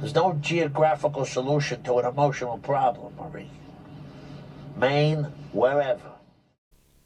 There's no geographical solution to an emotional problem, Marie. Maine, wherever.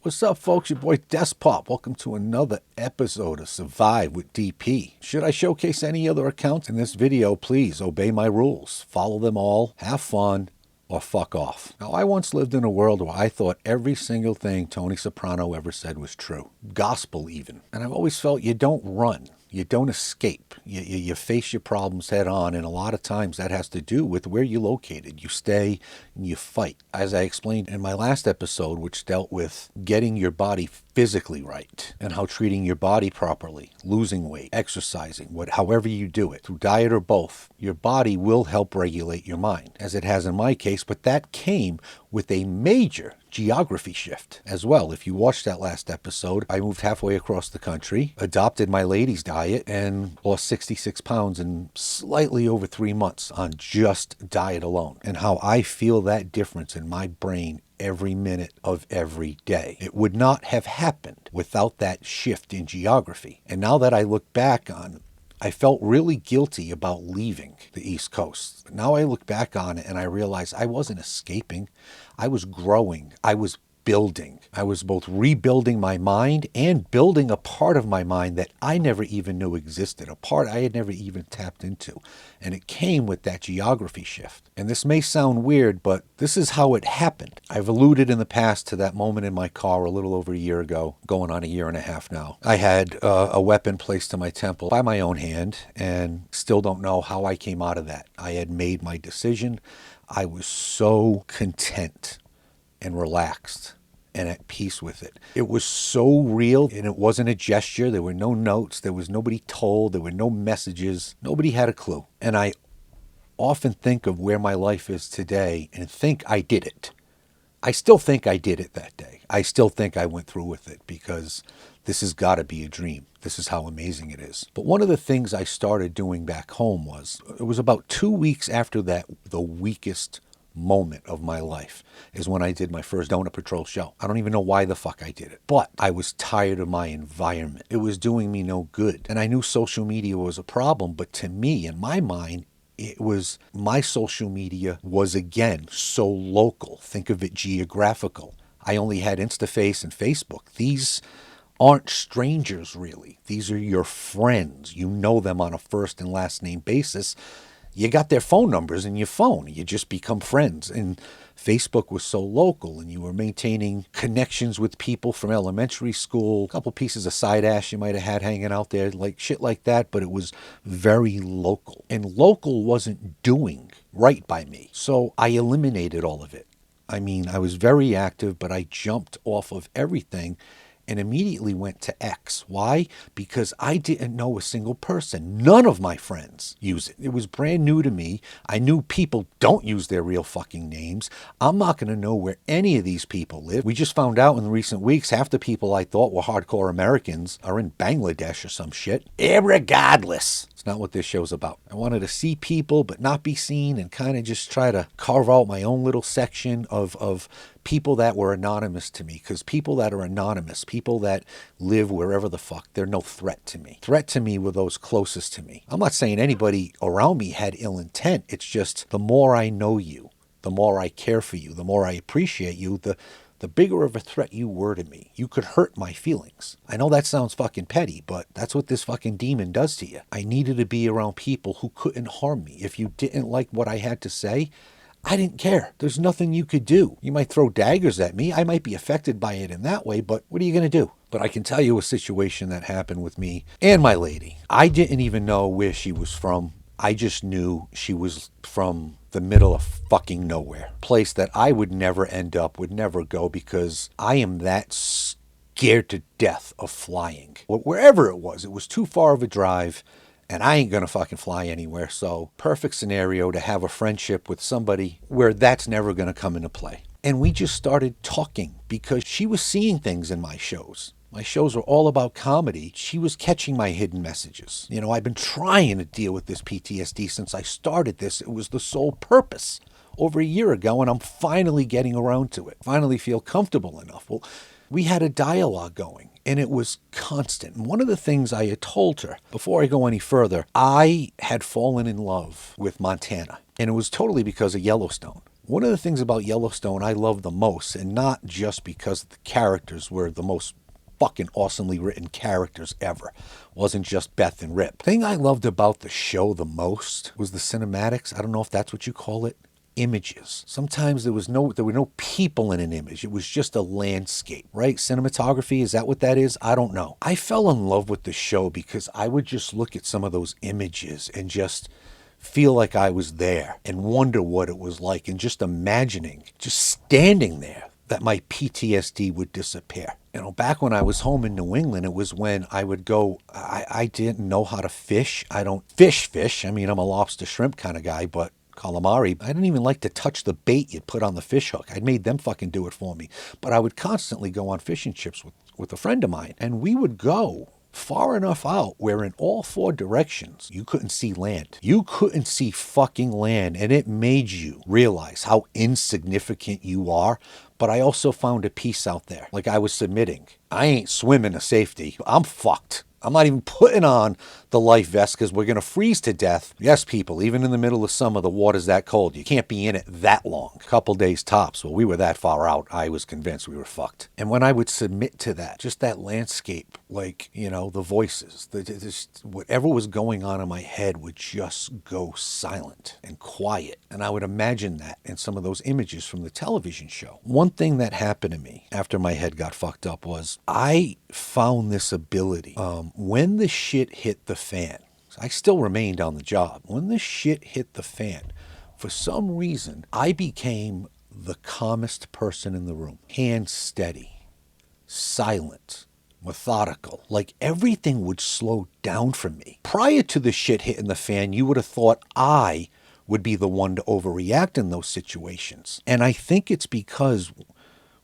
What's up, folks? Your boy Despop. Welcome to another episode of Survive with DP. Should I showcase any other accounts in this video, please obey my rules. Follow them all, have fun, or fuck off. Now, I once lived in a world where I thought every single thing Tony Soprano ever said was true. Gospel, even. And I've always felt you don't run. You don't escape. You face your problems head on, and a lot of times that has to do with where you're located. You stay and you fight. As I explained in my last episode, which dealt with getting your body physically right and how treating your body properly, losing weight, exercising, however you do it, through diet or both, your body will help regulate your mind, as it has in my case, but that came with a major geography shift as well. If you watched that last episode, I moved halfway across the country, adopted my lady's diet, and lost 66 pounds in slightly over 3 months on just diet alone, and how I feel that difference in my brain every minute of every day. It would not have happened without that shift in geography. And now that I look back on, I felt really guilty about leaving the East Coast. Now I look back on it and I realize I wasn't escaping. I was growing. I was building. I was both rebuilding my mind and building a part of my mind that I never even knew existed, a part I had never even tapped into. And it came with that geography shift. And this may sound weird, but this is how it happened. I've alluded in the past to that moment in my car a little over a year ago, going on a year and a half now. I had a weapon placed to my temple by my own hand, and still don't know how I came out of that. I had made my decision. I was so content and relaxed and at peace with it. It was so real, and it wasn't a gesture. There were no notes. There was nobody told. There were no messages. Nobody had a clue. And I often think of where my life is today and think I did it. I still think I did it that day. I still think I went through with it because this has got to be a dream. This is how amazing it is. But one of the things I started doing back home it was about 2 weeks after that, the weakest moment of my life is when I did my first Donut Patrol show. I don't even know why the fuck I did it, but I was tired of my environment. It was doing me no good. And I knew social media was a problem, but to me, in my mind, my social media was again so local. Think of it geographical. I only had InstaFace and Facebook. These aren't strangers, really. These are your friends. You know them on a first and last name basis. You got their phone numbers in your phone. You just become friends. And Facebook was so local, and you were maintaining connections with people from elementary school, a couple pieces of side ash you might have had hanging out there, like shit like that, but it was very local. And local wasn't doing right by me. So I eliminated all of it. I mean, I was very active, but I jumped off of everything and immediately went to X. Why? Because I didn't know a single person. None of my friends use it. It was brand new to me. I knew people don't use their real fucking names. I'm not going to know where any of these people live. We just found out in the recent weeks, half the people I thought were hardcore Americans are in Bangladesh or some shit. Irregardless. It's not what this show's about. I wanted to see people but not be seen, and kind of just try to carve out my own little section of people that were anonymous to me, because people that are anonymous, people that live wherever the fuck, they're no threat to me. Threat to me were those closest to me. I'm not saying anybody around me had ill intent. It's just the more I know you, the more I care for you, the more I appreciate you, the bigger of a threat you were to me. You could hurt my feelings. I know that sounds fucking petty, but that's what this fucking demon does to you. I needed to be around people who couldn't harm me. If you didn't like what I had to say, I didn't care. There's nothing you could do. You might throw daggers at me. I might be affected by it in that way, but what are you going to do? But I can tell you a situation that happened with me and my lady. I didn't even know where she was from. I just knew she was from the middle of fucking nowhere. Place that I would never end up, would never go, because I am that scared to death of flying. Wherever it was too far of a drive. And I ain't gonna fucking fly anywhere, so perfect scenario to have a friendship with somebody where that's never gonna come into play. And we just started talking because she was seeing things in my shows. My shows were all about comedy. She was catching my hidden messages. You know, I've been trying to deal with this PTSD since I started this. It was the sole purpose over a year ago, and I'm finally getting around to it. Finally feel comfortable enough. Well, we had a dialogue going. And it was constant. And one of the things I had told her, before I go any further, I had fallen in love with Montana. And it was totally because of Yellowstone. One of the things about Yellowstone I love the most, and not just because the characters were the most fucking awesomely written characters ever. Wasn't just Beth and Rip. The thing I loved about the show the most was the cinematics. I don't know if that's what you call it. Images. Sometimes there were no people in an image. It was just a landscape, right? Cinematography, is that what that is? I don't know. I fell in love with the show because I would just look at some of those images and just feel like I was there and wonder what it was like, and just imagining, just standing there, that my PTSD would disappear. You know, back when I was home in New England, it was when I would go, I didn't know how to fish. I don't fish. I mean, I'm a lobster shrimp kind of guy, but calamari, I didn't even like to touch the bait you'd put on the fish hook. I'd made them fucking do it for me. But I would constantly go on fishing trips with a friend of mine, and we would go far enough out where in all four directions you couldn't see land. You couldn't see fucking land, and it made you realize how insignificant you are. But I also found a peace out there. Like I was submitting. I ain't swimming to safety. I'm fucked. I'm not even putting on the life vest because we're going to freeze to death. Yes, people, even in the middle of summer, the water's that cold. You can't be in it that long. A couple days tops. Well, we were that far out. I was convinced we were fucked. And when I would submit to that, just that landscape, like, you know, the voices, whatever was going on in my head would just go silent and quiet. And I would imagine that in some of those images from the television show. One thing that happened to me after my head got fucked up was I found this ability. When the shit hit the fan, I still remained on the job. When the shit hit the fan, for some reason, I became the calmest person in the room. Hands steady, silent, methodical. Like everything would slow down for me. Prior to the shit hitting the fan, you would have thought I would be the one to overreact in those situations. And I think it's because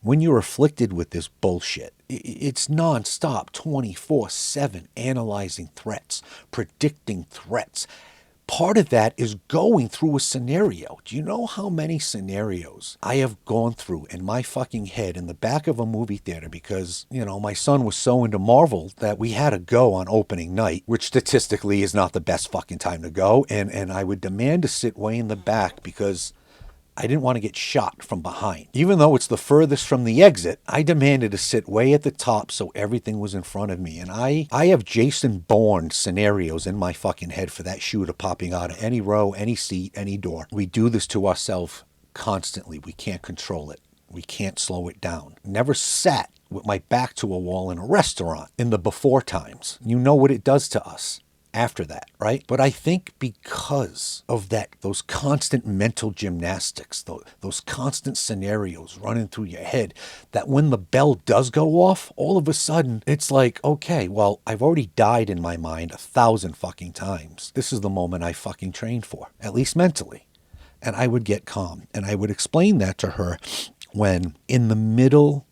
when you're afflicted with this bullshit, it's nonstop, 24/7, analyzing threats, predicting threats. Part of that is going through a scenario. Do you know how many scenarios I have gone through in my fucking head in the back of a movie theater because, you know, my son was so into Marvel that we had to go on opening night, which statistically is not the best fucking time to go. And I would demand to sit way in the back because I didn't want to get shot from behind. Even though it's the furthest from the exit, I demanded to sit way at the top so everything was in front of me. And I have Jason Bourne scenarios in my fucking head for that shooter popping out of any row, any seat, any door. We do this to ourselves constantly. We can't control it. We can't slow it down. Never sat with my back to a wall in a restaurant in the before times. You know what it does to us after that, right? But I think because of that, those constant mental gymnastics, those constant scenarios running through your head, that when the bell does go off, all of a sudden it's like, okay, well, I've already died in my mind 1,000 fucking times. This is the moment I fucking trained for, at least mentally. And I would get calm. And I would explain that to her when in the middle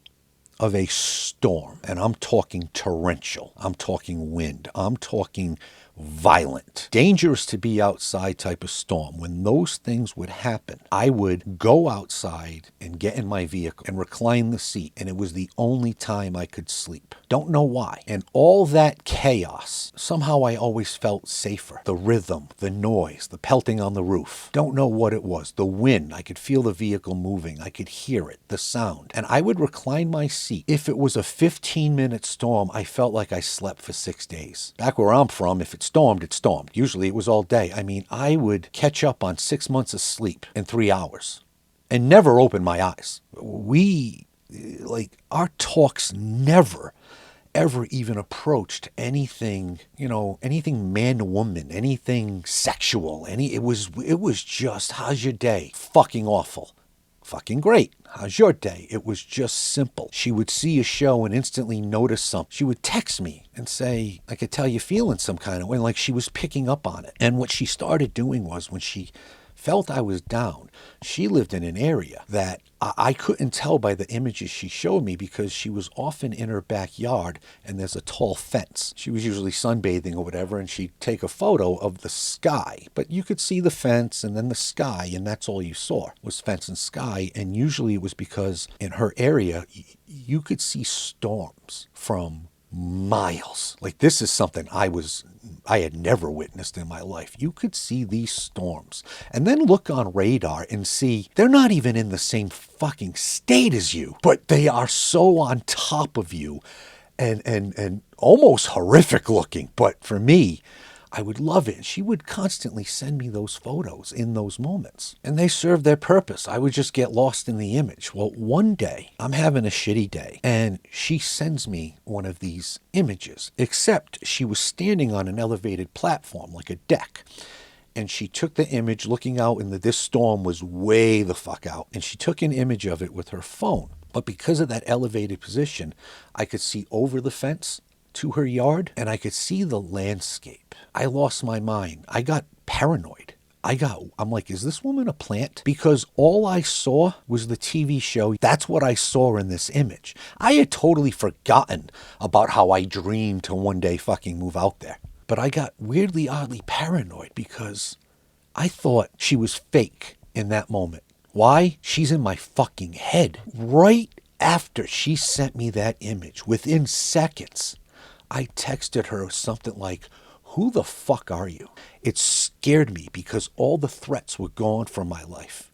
of a storm, and I'm talking torrential, I'm talking wind, I'm talking violent, dangerous to be outside type of storm. When those things would happen, I would go outside and get in my vehicle and recline the seat, and it was the only time I could sleep. Don't know why. And all that chaos, somehow I always felt safer. The rhythm, the noise, the pelting on the roof. Don't know what it was. The wind, I could feel the vehicle moving. I could hear it, the sound. And I would recline my seat. If it was a 15-minute storm, I felt like I slept for 6 days. Back where I'm from, if it stormed, it stormed. Usually it was all day. I mean, I would catch up on 6 months of sleep in 3 hours and never open my eyes. Our talks never, ever even approached anything, anything man to woman, anything sexual. It was just, how's your day? Fucking awful. Fucking great. How's your day? It was just simple. She would see a show and instantly notice something. She would text me and say, I could tell you're feeling some kind of way, like she was picking up on it. And what she started doing was when she felt I was down, she lived in an area that I couldn't tell by the images she showed me because she was often in her backyard and there's a tall fence. She was usually sunbathing or whatever, and she'd take a photo of the sky, but you could see the fence and then the sky, and that's all you saw was fence and sky. And usually it was because in her area you could see storms from miles. Like, this is something I had never witnessed in my life. You could see these storms and then look on radar and see they're not even in the same fucking state as you, but they are so on top of you and almost horrific looking. But for me, I would love it. She would constantly send me those photos in those moments. And they served their purpose. I would just get lost in the image. Well, one day, I'm having a shitty day, and she sends me one of these images, except she was standing on an elevated platform, like a deck. And she took the image looking out, and this storm was way the fuck out. And she took an image of it with her phone. But because of that elevated position, I could see over the fence to her yard, and I could see the landscape. I lost my mind. I got paranoid. I'm like, is this woman a plant? Because all I saw was the TV show. That's what I saw in this image. I had totally forgotten about how I dreamed to one day fucking move out there. But I got weirdly, oddly paranoid because I thought she was fake in that moment. Why? She's in my fucking head. Right after she sent me that image, within seconds, I texted her something like, who the fuck are you? It scared me because all the threats were gone from my life.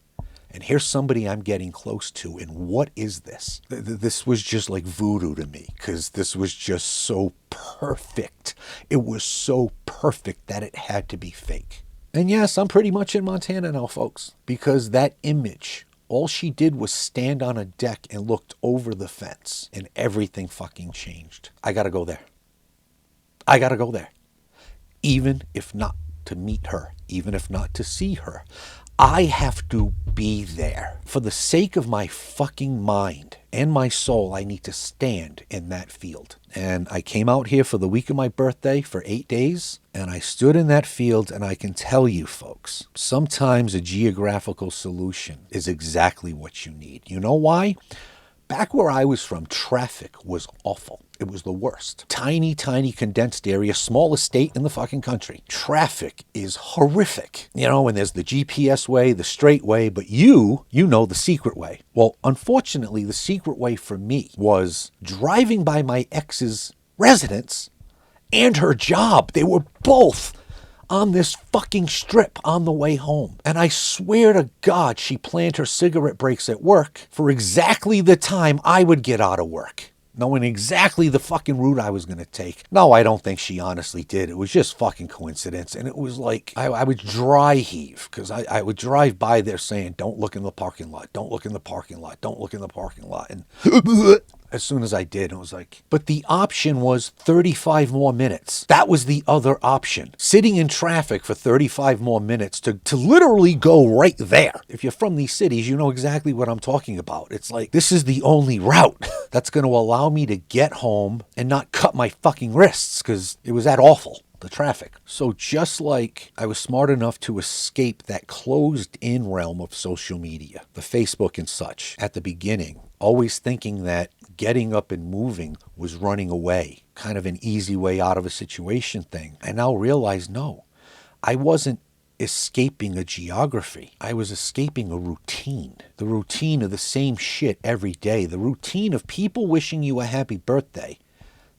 And here's somebody I'm getting close to, and what is this? This was just like voodoo to me, because this was just so perfect. It was so perfect that it had to be fake. And yes, I'm pretty much in Montana now, folks, because that image, all she did was stand on a deck and looked over the fence, and everything fucking changed. I gotta go there. I gotta go there. Even if not to meet her, even if not to see her, I have to be there. For the sake of my fucking mind and my soul, I need to stand in that field. And I came out here for the week of my birthday for 8 days, and I stood in that field, and I can tell you, folks, sometimes a geographical solution is exactly what you need. You know why? Back where I was from, traffic was awful. It was the worst. Tiny, tiny condensed area, smallest state in the fucking country. Traffic is horrific. You know, and there's the GPS way, the straight way, but you know the secret way. Well, unfortunately, the secret way for me was driving by my ex's residence and her job. They were both on this fucking strip on the way home. And I swear to God, she planned her cigarette breaks at work for exactly the time I would get out of work, knowing exactly the fucking route I was going to take. No, I don't think she honestly did. It was just fucking coincidence. And it was like, I would dry heave, because I would drive by there saying, don't look in the parking lot, don't look in the parking lot, don't look in the parking lot. And as soon as I did, it was like, but the option was 35 more minutes. That was the other option. Sitting in traffic for 35 more minutes to literally go right there. If you're from these cities, you know exactly what I'm talking about. It's like, this is the only route that's going to allow me to get home and not cut my fucking wrists, because it was that awful, the traffic. So just like I was smart enough to escape that closed-in realm of social media, the Facebook and such, at the beginning, always thinking that getting up and moving was running away, kind of an easy way out of a situation thing, I now realize, no, I wasn't escaping a geography. I was escaping a routine. The routine of the same shit every day. The routine of people wishing you a happy birthday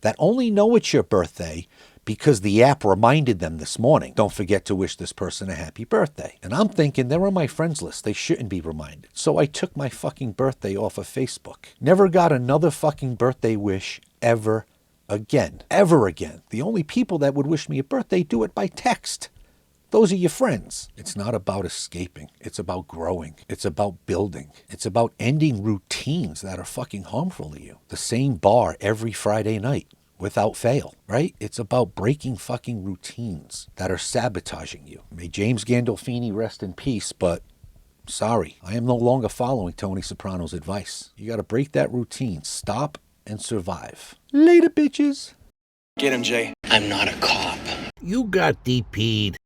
that only know it's your birthday because the app reminded them this morning, don't forget to wish this person a happy birthday. And I'm thinking, they're on my friends list. They shouldn't be reminded. So I took my fucking birthday off of Facebook. Never got another fucking birthday wish ever again. Ever again. The only people that would wish me a birthday do it by text. Those are your friends. It's not about escaping. It's about growing. It's about building. It's about ending routines that are fucking harmful to you. The same bar every Friday night without fail, right? It's about breaking fucking routines that are sabotaging you. May James Gandolfini rest in peace, but sorry, I am no longer following Tony Soprano's advice. You got to break that routine. Stop and survive. Later, bitches. Get him, Jay. I'm not a cop. You got DP'd.